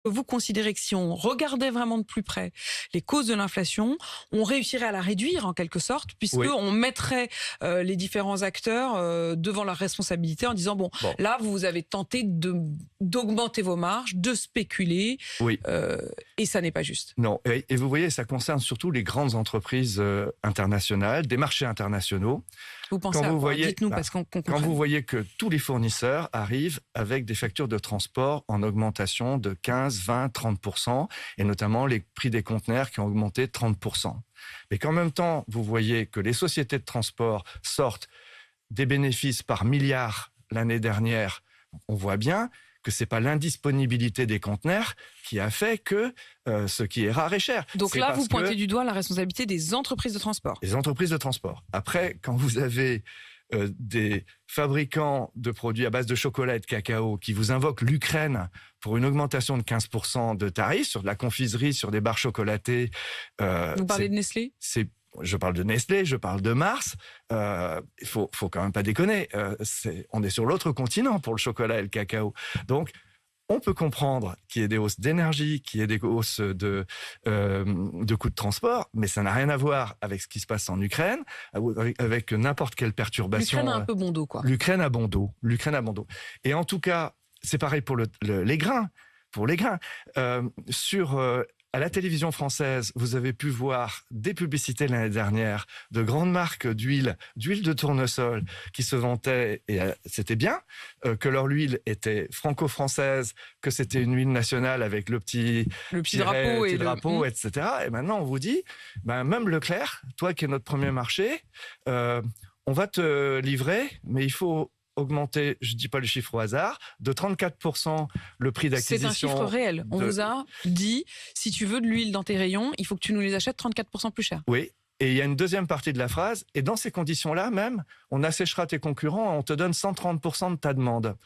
Vous considérez que si on regardait vraiment de plus près les causes de l'inflation, on réussirait à la réduire en quelque sorte, puisque Oui. on mettrait les différents acteurs devant leurs responsabilités en disant bon, Bon, là vous avez tenté d'augmenter vos marges, de spéculer, oui. et ça n'est pas juste. Non, et vous voyez, ça concerne surtout les grandes entreprises internationales, des marchés internationaux. Vous pensez Quand à vous quoi? voyez, Dites-nous bah, parce qu'on quand comprenne. vous voyez que tous les fournisseurs arrivent avec des factures de transport en augmentation de 15, 20, 30%, et notamment les prix des conteneurs qui ont augmenté de 30%. Mais qu'en même temps, vous voyez que les sociétés de transport sortent des bénéfices par milliards l'année dernière, on voit bien que c'est pas l'indisponibilité des conteneurs qui a fait que ce qui est rare est cher. Donc C'est là, parce vous pointez que du doigt la responsabilité des entreprises de transport. les entreprises de transport. Après, quand vous avez des fabricants de produits à base de chocolat et de cacao qui vous invoquent l'Ukraine pour une augmentation de 15% de tarifs sur de la confiserie, sur des barres chocolatées, Vous parlez de Nestlé? je parle de Nestlé, je parle de Mars. Il faut quand même pas déconner. On est sur l'autre continent pour le chocolat et le cacao. Donc, on peut comprendre qu'il y ait des hausses d'énergie, qu'il y ait des hausses de coûts de transport, mais ça n'a rien à voir avec ce qui se passe en Ukraine, avec n'importe quelle perturbation. L'Ukraine a un peu bon dos, quoi. L'Ukraine a bon dos. L'Ukraine a bon dos. Et en tout cas, c'est pareil pour les grains. Pour les grains. À la télévision française, vous avez pu voir des publicités l'année dernière de grandes marques d'huile de tournesol qui se vantaient, et c'était bien, que leur huile était franco-française, que c'était une huile nationale avec le petit drapeau, etc. Et maintenant, on vous dit, même Leclerc, toi qui es notre premier marché, on va te livrer, mais il faut augmenter, je ne dis pas le chiffre au hasard, de 34% le prix d'acquisition. C'est un chiffre réel. On vous a dit, si tu veux de l'huile dans tes rayons, il faut que tu nous les achètes 34% plus cher. Oui. Et il y a une deuxième partie de la phrase, et dans ces conditions-là même, on asséchera tes concurrents, on te donne 130% de ta demande.